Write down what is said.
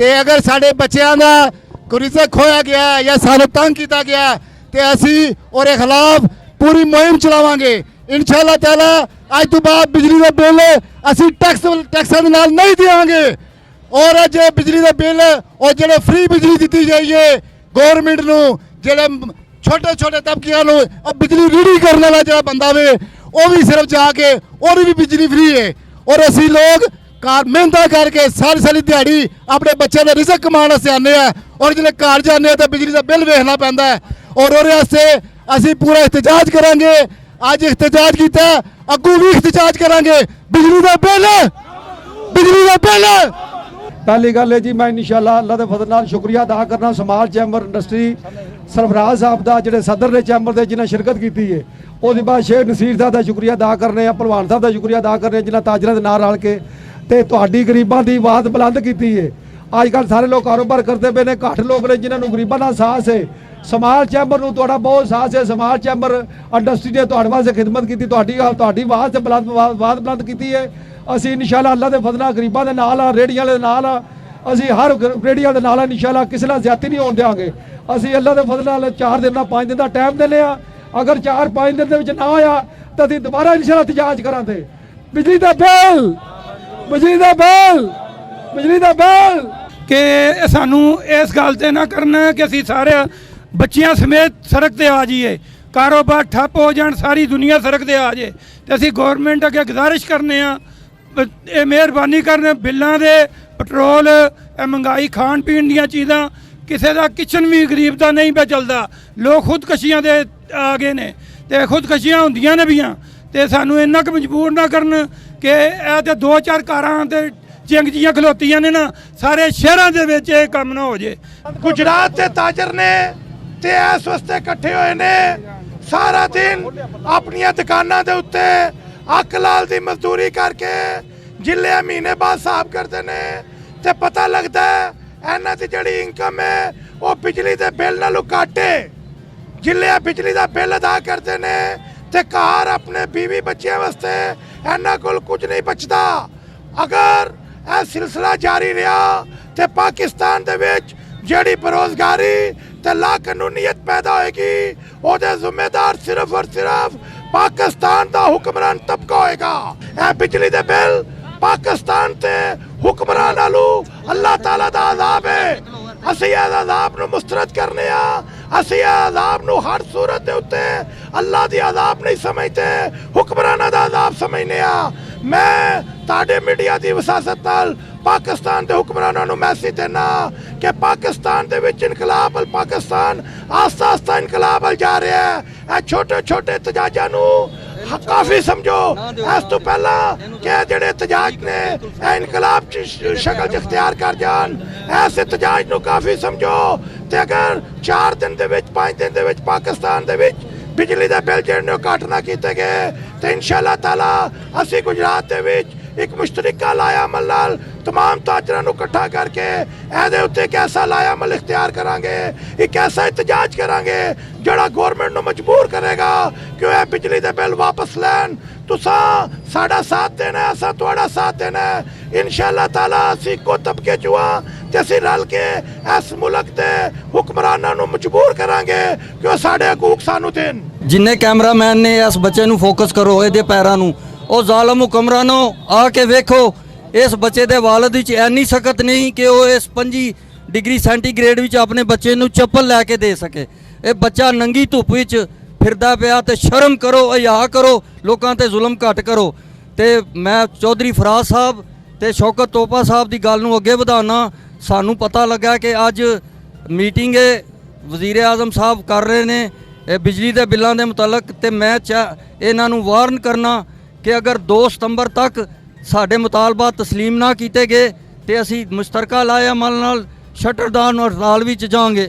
ਤੇ ਅਗਰ ਸਾਡੇ ਬੱਚਿਆਂ ਦਾ ਕੋਈ ਰਿਜ਼ਕ ਖੋਇਆ ਗਿਆ ਜਾਂ ਸਾਨੂੰ ਤੰਗ ਕੀਤਾ ਗਿਆ ਤੇ ਅਸੀਂ ਉਹਦੇ ਖਿਲਾਫ ਪੂਰੀ ਮੁਹਿੰਮ ਚਲਾਵਾਂਗੇ ਇਨਸ਼ਾਅੱਲਾ ਤਾਲਾ। ਅੱਜ ਤੋਂ ਬਾਅਦ ਬਿਜਲੀ ਦਾ ਬਿੱਲ ਅਸੀਂ ਟੈਕਸਾਂ ਦੇ ਨਾਲ ਨਹੀਂ ਦੇਵਾਂਗੇ ਔਰ ਜੇ ਬਿਜਲੀ ਦਾ ਬਿੱਲ ਉਹ ਜਿਹੜੇ ਫ੍ਰੀ ਬਿਜਲੀ ਦਿੱਤੀ ਜਾਈਏ ਗੌਰਮੈਂਟ ਨੂੰ, ਜਿਹੜੇ ਛੋਟੇ ਛੋਟੇ ਤਬਕਿਆਂ ਨੂੰ ਬਿਜਲੀ ਰੀਡੀ ਕਰਨ ਵਾਲਾ ਜਿਹੜਾ ਬੰਦਾ ਵੇ ਉਹ ਵੀ ਸਿਰਫ ਜਾ ਕੇ ਉਹਦੀ ਵੀ ਬਿਜਲੀ ਫ੍ਰੀ ਹੈ। ਔਰ ਅਸੀਂ लोग कार मेहनत करके सारी दिहाड़ी अपने बच्चों का रिजक कमाने से आने और जो घर जाने तो बिजली का बिल वेखना पैंदा है और उससे असी पूरा एहतजाज करांगे। अज एहतजाज किया, अगू भी एहतजाज करांगे। बिजली का बिल पहली गल है जी, मैं इंशाअल्लाह अल्लाह के फजल नाल शुक्रिया अदा करना समाल चैंबर इंडस्ट्री सरफराज साहब का जिहड़े सदर ने चैंबर के जिन्हें शिरकत की है। उसके बाद शेख नसीर साहब का शुक्रिया अदा करने, भलवान साहब का शुक्रिया अदा करने जिन्हें ताजरां दे नाल रल के ते तुहाडी गरीबां दी आवाज़ बुलंद की है। अजकल सारे लोग कारोबार करते पे ने, घट लोग ने जिन्होंने गरीबां दा एहसास है। समाल चैंबर नूं तुहाडा बहुत एहसास है। समाल चैंबर इंडस्ट्री ने तुहाडे वास्ते खिदमत की, तुहाडी आवाज़ से आवाज़ बुलंद की है। असीं इंशाअल्लाह अल्लाह दे फज़ल नाल गरीबां दे नाल आ, रेहड़ियां दे नाल आ, असीं हर रेहड़ियां दे नाल इंशाअल्लाह किसी नाल ज़्यादती नहीं होण देंगे। असीं अल्लाह दे फज़ल नाल 4 दिन दा 5 दिन का टाइम देने आ। अगर 4-5 दिन दे विच ना होया तो असीं दोबारा इंशाअल्लाह एहतजाज करांगे। बिजली दा बिल, बिजली दा बिल, बिजली दा बिल कि सानू इस गल ते ना करना कि असीं सारे बच्चियां समेत सड़क ते आ जाइए, कारोबार ठप्प हो जान, सारी दुनिया सड़क ते आ जाए। तो असीं गौरमेंट अगे गुजारिश करने ये मेहरबानी करने बिलों के पेट्रोल महंगाई खाण पीण दीयां चीज़ां किसी का किचन भी गरीब का नहीं पे चलता। लोग खुदकशियां दे आ गए ने ते खुदकशियां होंदियां ने भी तो सानू इन्ना क मजबूर ना करन कि ए ते 2-4 कारां ते चिंगजियां खलोतियां ने ना, सारे शहरां दे विच इह काम ना हो जाए। गुजरात के ताजर ने ते इस वास्ते इकट्ठे होए ने, सारा दिन अपनियां दुकानां दे उत्ते अक लाल दी मजदूरी करके जिले महीने बाद साफ करते ने ते पता लगता है इन्हां दी जिहड़ी इनकम है वो बिजली दे बिल नालों घट है। जिले बिजली का बिल अदा करते ने ते घर अपने बीवी बच्चों वास्ते इन्हां कोल कुछ नहीं बचता। अगर यह सिलसिला जारी रहा तो पाकिस्तान दे विच जिहड़ी बेरोजगारी ते लाकानूनीयत पैदा होएगी उहदे जिम्मेदार सिर्फ और सिर्फ पाकिस्तान का हुक्मरान तबका होएगा। यह बिजली दे बिल पाकिस्तान ते हुक्मरान नालों अल्लाह ताला दा अज़ाब है। असीं इस अज़ाब नूं मुस्तरद करने आ। असीं इस अज़ाब नूं हर सूरत दे उत्ते अल्लाह दी अज़ाब नहीं समझते, हुक्मरानां दा अज़ाब समझने आ। मैं तुहाडे मीडिया दी वसासत नाल पाकिस्तान के हुक्मरानों नूं मैसेज देना कि पाकिस्तान दे विच इनकलाब अल पाकिस्तान आस्ता आस्ता इनकलाब अल जा रहा है। छोटे छोटे एहतजाजां नूं काफ़ी समझो। इस तो पहला कि जिहड़े एहतजाज ने इनकलाब शक्ल च इख्तियार कर जान, इस एहतजाज नूं काफ़ी समझो। ते अगर 4 दिन दे विच 5 दिन दे विच पाकिस्तान दे विच बिजली दे बिल जिहड़े घट ना कीते गए तो इंशाअल्लाह ताला असीं गुजरात दे विच एक मुश्तरका लाया अमल नाल तमाम ताजरां नूं इकट्ठा करके इहदे उत्ते एक ऐसा लाया अमल इख्तियार करांगे, एक ऐसा एहतजाज करांगे जिहड़ा गौरमेंट नूं मजबूर करेगा कि वह बिजली दे बिल वापस लैन। तुसां साडा साथ देना, असां तुहाडा साथ देना। इंशाअल्लाह ताला असीं इक्को तबके चों आं ते असीं रल के इस मुल्क दे हुक्मरानां नूं मजबूर करांगे कि वह साडे हकूक सानूं देन। जिन्ने कैमरामैन ने इस बच्चे नूं फोकस करो इहदे पैरां नूं, ओ जालम हुक्मरानों आके वेखो इस बच्चे दे वालिद विच इन्नी सकत नहीं कि वो इस 25 डिग्री सेंटीग्रेड विच अपने बच्चे नूं चप्पल लैके दे सके। ये बच्चा नंगी धुप विच फिरदा पिया ते शर्म करो, हया करो, लोकां ते जुल्म घट करो। ते मैं चौधरी फराज साहब ते शौकत तोपा साहब दी गल नूं अगे वधाना। सानू पता लगा कि अज मीटिंग वज़ीर आज़म साहब कर रहे ने बिजली दे बिलों के मुतलक, ते मैं इन्हां नूं वार्न करना कि अगर 2 सितंबर तक साढ़े मुतालबा तस्लीम ना किए गए तो असी मुश्तरका लाए अमल नाल शटरदान और हड़ताल विच जांगे।